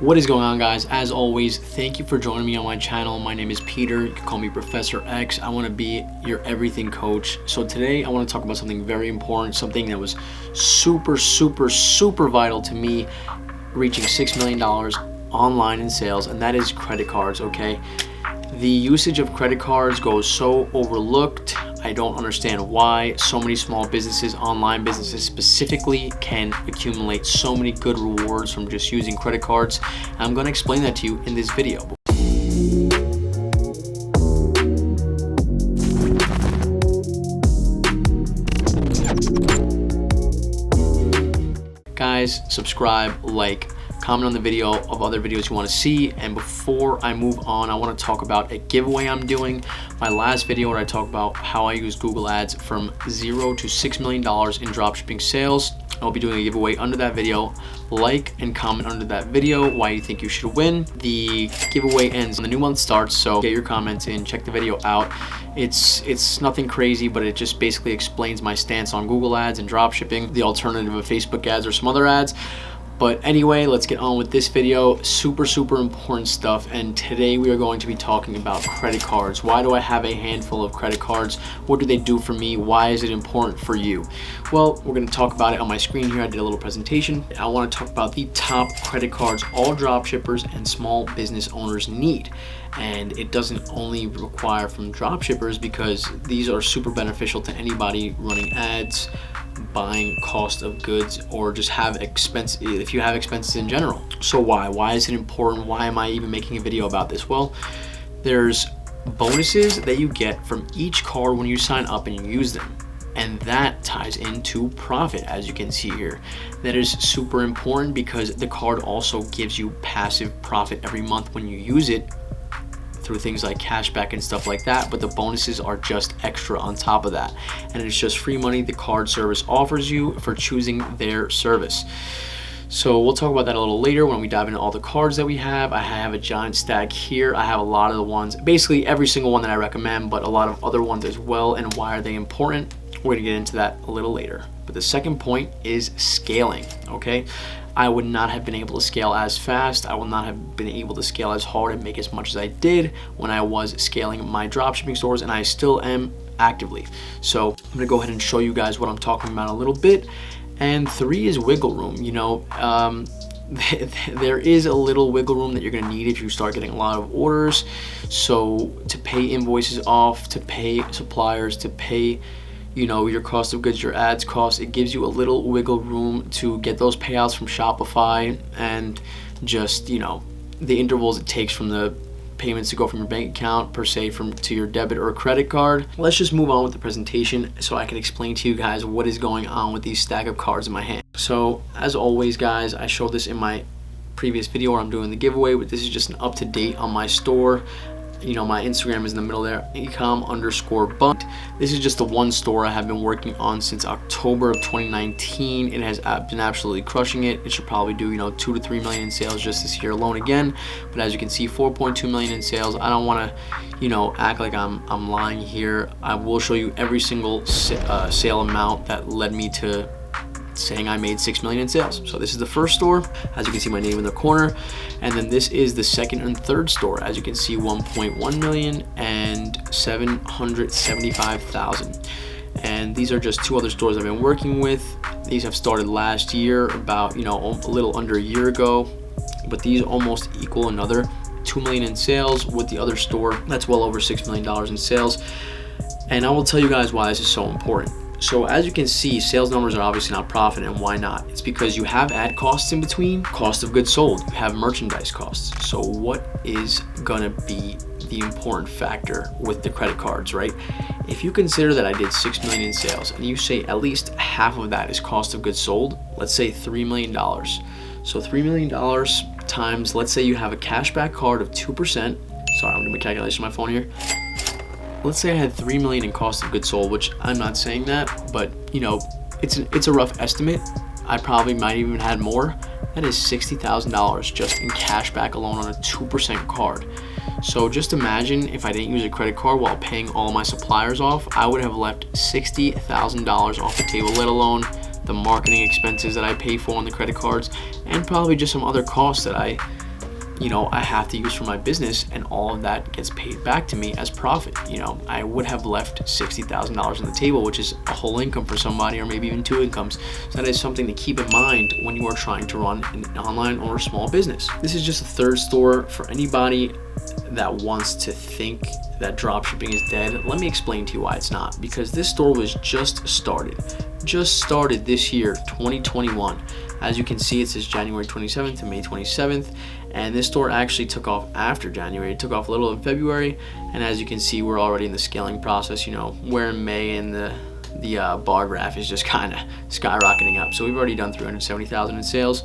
What is going on, guys? As always, thank you for joining me on my channel. My name is Peter. You can call me Professor X. I want to be your everything coach. So today I want to talk about something very important, something that was super vital to me reaching $6 million online in sales, and that is credit cards. Okay, the usage of credit cards goes so overlooked. I don't understand why so many small businesses, online businesses specifically, can accumulate so many good rewards from just using credit cards. I'm going to explain that to you in this video. Guys, subscribe, like, comment on the video of other videos you want to see. And before I move on, I want to talk about a giveaway I'm doing. My last video where I talk about how I use Google Ads from $0 to $6 million in dropshipping sales. I'll be doing a giveaway under that video. Like and comment under that video why you think you should win. The giveaway ends when the new month starts, so get your comments in, check the video out. It's nothing crazy, but it just basically explains my stance on Google Ads and dropshipping, the alternative of Facebook ads or some other ads. But anyway, let's get on with this video. Super important stuff, and today we are going to be talking about credit cards. Why do I have a handful of credit cards? What do they do for me? Why is it important for you? Well, we're going to talk about it on my screen here. I did a little presentation. I want to talk about the top credit cards all dropshippers and small business owners need. And it doesn't only require from dropshippers, because these are super beneficial to anybody running ads, buying cost of goods, or just have expense if you have expenses in general. So why is it important? Why am I even making a video about this? Well, there's bonuses that you get from each card when you sign up and you use them, and that ties into profit, as you can see here. That is super important because the card also gives you passive profit every month when you use it through things like cashback and stuff like that, but the bonuses are just extra on top of that, and it's just free money the card service offers you for choosing their service. So we'll talk about that a little later when we dive into all the cards that we have. I have a giant stack here. I have a lot of the ones, basically every single one that I recommend, but a lot of other ones as well. And why are they important? We're gonna get into that a little later. But the second point is scaling. Okay, I would not have been able to scale as fast. I would not have been able to scale as hard and make as much as I did when I was scaling my dropshipping stores, and I still am actively. So I'm gonna go ahead and show you guys what I'm talking about a little bit. And 3 is wiggle room. You know, there is a little wiggle room that you're gonna need if you start getting a lot of orders. So to pay invoices off, to pay suppliers, to pay, you know, your cost of goods, your ads cost, it gives you a little wiggle room to get those payouts from Shopify, and just, you know, the intervals it takes from the payments to go from your bank account per se to your debit or credit card. Let's just move on with the presentation so I can explain to you guys what is going on with these stack of cards in my hand. So as always, guys, I showed this in my previous video where I'm doing the giveaway, but this is just an up-to-date on my store. You know, my Instagram is in the middle there, ecom_bunt. This is just the one store I have been working on since October of 2019. It has been absolutely crushing it. It should probably do, you know, 2 to 3 million in sales just this year alone again. But as you can see, 4.2 million in sales. I don't want to, you know, act like I'm lying here. I will show you every single sale amount that led me to saying I made 6 million in sales. So this is the first store, as you can see my name in the corner, and then this is the second and third store. As you can see, 1.1 million and 775,000. And these are just 2 other stores I've been working with. These have started last year, about, you know, a little under a year ago, but these almost equal another 2 million in sales with the other store. That's well over $6 million in sales. And I will tell you guys why this is so important. So as you can see, sales numbers are obviously not profit, and why not? It's because you have ad costs in between, cost of goods sold, you have merchandise costs. So what is gonna be the important factor with the credit cards, right? If you consider that I did 6 million in sales, and you say at least half of that is cost of goods sold, let's say $3 million. So $3 million times, let's say you have a cashback card of 2%. Sorry, I'm doing my calculation on my phone here. Let's say I had 3 million in cost of goods sold, which I'm not saying that, but, you know, it's a rough estimate. I probably might even had more. That is $60,000 just in cash back alone on a 2% card. So just imagine if I didn't use a credit card while paying all my suppliers off, I would have left $60,000 off the table, let alone the marketing expenses that I pay for on the credit cards, and probably just some other costs that I you know, I have to use for my business, and all of that gets paid back to me as profit. You know, I would have left $60,000 on the table, which is a whole income for somebody, or maybe even 2 incomes. So that is something to keep in mind when you are trying to run an online or small business. This is just a third store for anybody that wants to think that dropshipping is dead. Let me explain to you why it's not, because this store was just started this year, 2021. As you can see, it says January 27th to May 27th, and this store actually took off after January. It took off a little in February, and as you can see, we're already in the scaling process. You know, we're in May, and the bar graph is just kind of skyrocketing up. So we've already done 370,000 in sales.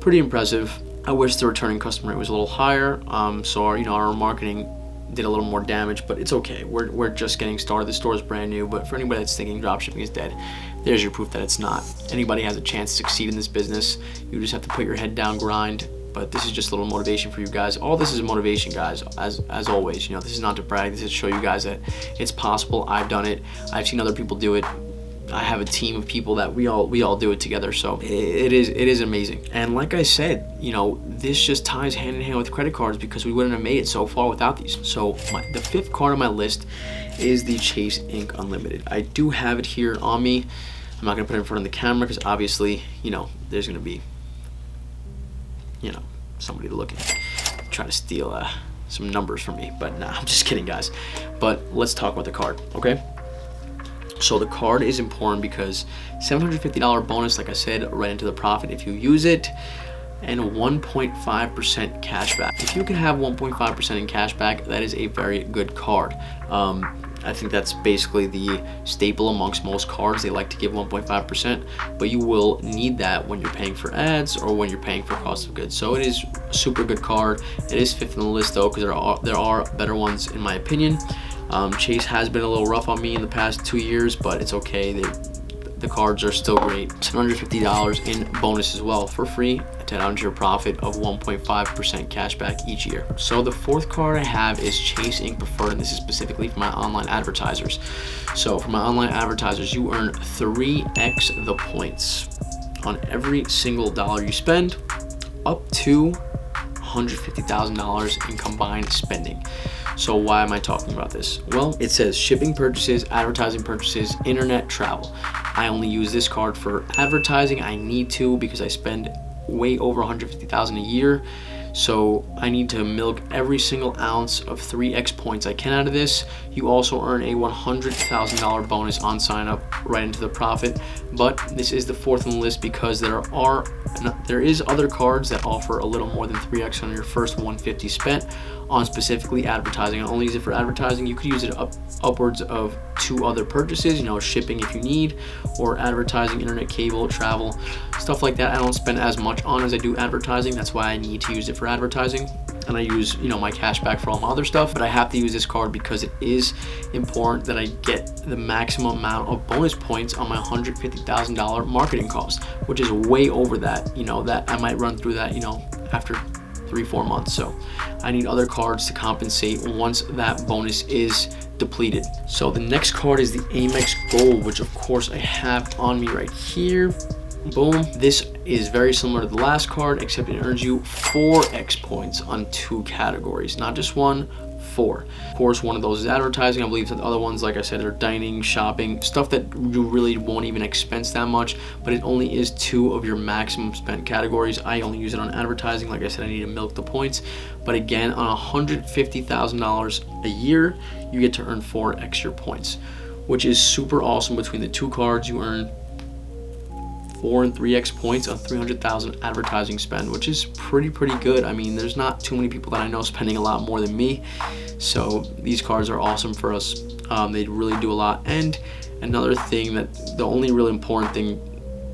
Pretty impressive. I wish the returning customer rate was a little higher. So our marketing did a little more damage, but it's okay. We're just getting started. The store is brand new, but for anybody that's thinking dropshipping is dead, there's your proof that it's not. Anybody has a chance to succeed in this business. You just have to put your head down, grind. But this is just a little motivation for you guys. All this is motivation, guys, as always. You know, this is not to brag. This is to show you guys that it's possible. I've done it. I've seen other people do it. I have a team of people that we all do it together. So it is amazing. And like I said, you know, this just ties hand in hand with credit cards, because we wouldn't have made it so far without these. So the 5th card on my list is the Chase Ink Unlimited. I do have it here on me. I'm not gonna put it in front of the camera because obviously, you know, there's gonna be, you know, somebody looking, trying to steal some numbers from me. But nah, I'm just kidding, guys. But let's talk about the card, okay? So the card is important because $750 bonus, like I said, right into the profit if you use it, and 1.5% cash back. If you can have 1.5% in cash back, that is a very good card. I think that's basically the staple amongst most cards. They like to give 1.5%, but you will need that when you're paying for ads or when you're paying for cost of goods. So it is a super good card. It is 5th on the list though, because there are better ones in my opinion. Chase has been a little rough on me in the past 2 years, but it's okay. The cards are still great. $750 in bonus as well for free to add onto your profit of 1.5% cash back each year. So the 4th card I have is Chase Ink Preferred, and this is specifically for my online advertisers. So for my online advertisers, you earn 3x the points on every single dollar you spend, up to $150,000 in combined spending. So why am I talking about this? Well, it says shipping purchases, advertising purchases, internet, travel. I only use this card for advertising. I need to, because I spend way over $150,000 a year. So I need to milk every single ounce of 3x points I can out of this. You also earn a $100,000 bonus on sign up right into the profit. But this is the 4th on the list because there is other cards that offer a little more than 3x on your first $150 spent on specifically advertising. I only use it for advertising. You could use it upwards of 2 other purchases, you know, shipping if you need, or advertising, internet, cable, travel, stuff like that. I don't spend as much on as I do advertising. That's why I need to use it for advertising. And I use, you know, my cash back for all my other stuff, but I have to use this card because it is important that I get the maximum amount of bonus points on my $150,000 marketing cost, which is way over that, you know, that I might run through that, you know, after 3-4 months. So I need other cards to compensate once that bonus is depleted. So the next card is the Amex Gold, which of course I have on me right here. Boom. This is very similar to the last card, except it earns you 4x points on 2 categories, not just 1, 4. Of course, one of those is advertising. I believe that the other ones, like I said, are dining, shopping, stuff that you really won't even expense that much, but it only is 2 of your maximum spent categories. I only use it on advertising. Like I said, I need to milk the points. But again, on $150,000 a year, you get to earn 4 extra points, which is super awesome. Between the 2 cards, you earn 4 and 3x points on 300,000 advertising spend, which is pretty good. I mean, there's not too many people that I know spending a lot more than me, so these cards are awesome for us. They really do a lot. And another thing, that the only really important thing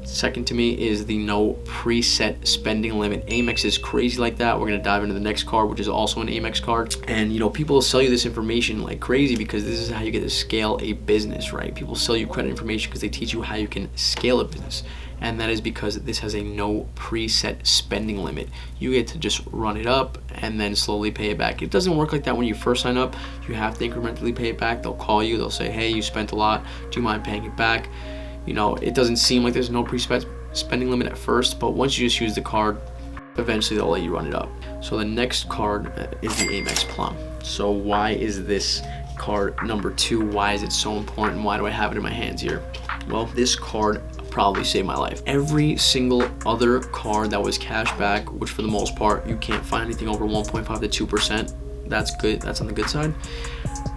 second to me, is the no preset spending limit. Amex is crazy like that. We're gonna dive into the next card, which is also an Amex card. And you know, people sell you this information like crazy because this is how you get to scale a business, right? People sell you credit information because they teach you how you can scale a business. And that is because this has a no preset spending limit. You get to just run it up and then slowly pay it back. It doesn't work like that when you first sign up. You have to incrementally pay it back. They'll call you, they'll say, hey, you spent a lot, do you mind paying it back? You know, it doesn't seem like there's no preset spending limit at first, but once you just use the card, eventually they'll let you run it up. So the next card is the Amex Plum. So why is this card number 2? Why is it so important? Why do I have it in my hands here? Well, this card probably saved my life. Every single other card that was cash back, which for the most part you can't find anything over 1.5 to 2%, that's good, that's on the good side,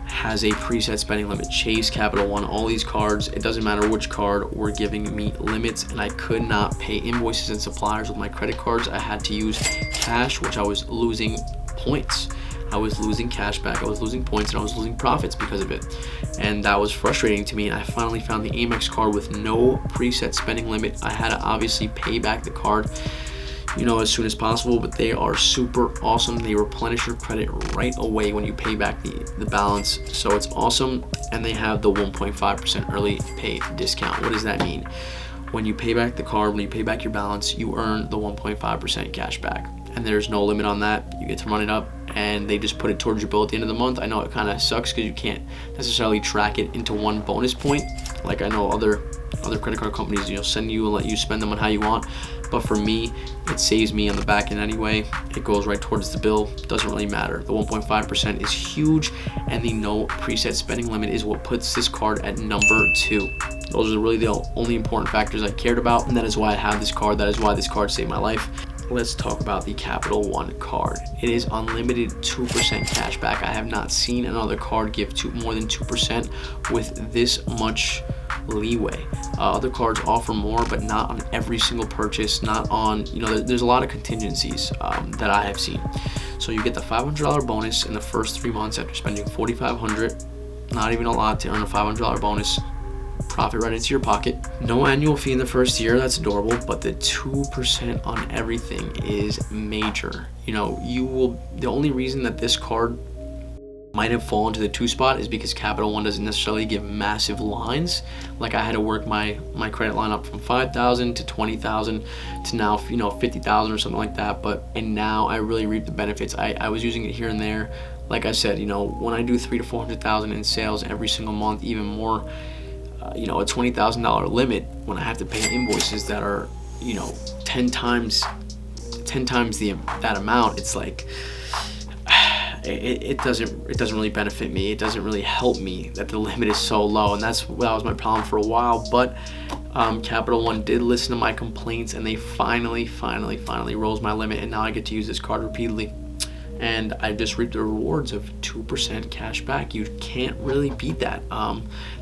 has a preset spending limit. Chase, Capital One, all these cards, it doesn't matter which card, were giving me limits, and I could not pay invoices and suppliers with my credit cards. I had to use cash, which I was losing points. I was losing cash back, I was losing points, and I was losing profits because of it. And that was frustrating to me, and I finally found the Amex card with no preset spending limit. I had to obviously pay back the card, you know, as soon as possible, but they are super awesome. They replenish your credit right away when you pay back the balance, so it's awesome. And they have the 1.5% early pay discount. What does that mean? When you pay back the card, when you pay back your balance, you earn the 1.5% cash back, and there's no limit on that. You get to run it up, and they just put it towards your bill at the end of the month. I know it kind of sucks because you can't necessarily track it into one bonus point, like I know other credit card companies, you know, send you and let you spend them on how you want. But for me, it saves me on the back end anyway. It goes right towards the bill. Doesn't really matter. The 1.5% is huge, and the no preset spending limit is what puts this card at number 2. Those are really the only important factors I cared about, and that is why I have this card. That is why this card saved my life. Let's talk about the Capital One card. It is unlimited 2% cash back. I have not seen another card give more than 2% with this much leeway. Other cards offer more, but not on every single purchase, not on, you know, there's a lot of contingencies that I have seen. So you get the $500 bonus in the first 3 months after spending $4,500, not even a lot to earn a $500 bonus. Profit right into your pocket. No annual fee in the first year, that's adorable, but the 2% on everything is major. You know, the only reason that this card might have fallen to the 2 spot is because Capital One doesn't necessarily give massive lines. Like I had to work my credit line up from 5,000 to 20,000 to now, you know, 50,000 or something like that. And now I really reap the benefits. I was using it here and there. Like I said, you know, when I do 300,000 to 400,000 in sales every single month, even more, you know, a $20,000 limit, when I have to pay invoices that are, you know, 10 times that amount, it's like it doesn't really benefit me. It doesn't really help me that the limit is so low, and that was my problem for a while. But Capital One did listen to my complaints, and they finally rose my limit, and now I get to use this card repeatedly. And I just reaped the rewards of 2% cash back. You can't really beat that.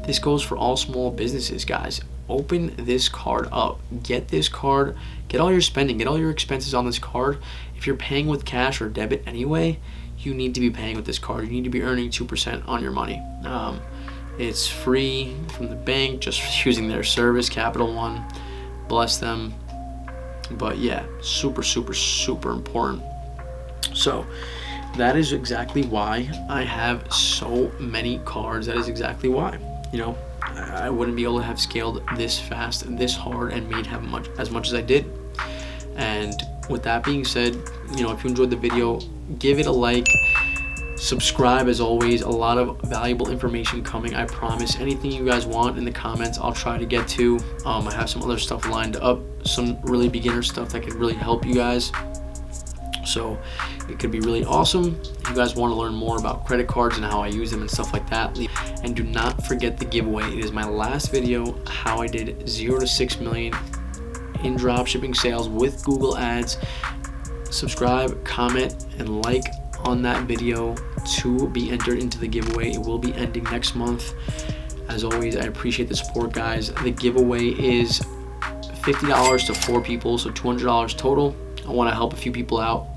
This goes for all small businesses, guys. Open this card up. Get this card. Get all your spending. Get all your expenses on this card. If you're paying with cash or debit anyway, you need to be paying with this card. You need to be earning 2% on your money. It's free from the bank, just using their service, Capital One. Bless them. But yeah, super important. So that is exactly why I have so many cards. That is exactly why, you know, I wouldn't be able to have scaled this fast and this hard and made as much as I did. And with that being said, you know, if you enjoyed the video, give it a like, subscribe. As always, a lot of valuable information coming, I promise. Anything you guys want in the comments, I'll try to get to. I have some other stuff lined up, some really beginner stuff that could really help you guys. So it could be really awesome. If you guys want to learn more about credit cards and how I use them and stuff like that, and do not forget the giveaway. It is my last video, how I did 0 to 6 million in dropshipping sales with Google Ads. Subscribe, comment, and like on that video to be entered into the giveaway. It will be ending next month. As always, I appreciate the support, guys. The giveaway is $50 to 4 people, so $200 total. I want to help a few people out,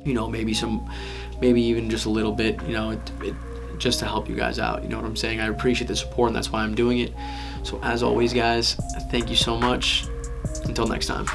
you know, maybe even just a little bit, you know, just to help you guys out. You know what I'm saying? I appreciate the support, and that's why I'm doing it. So as always, guys, thank you so much. Until next time.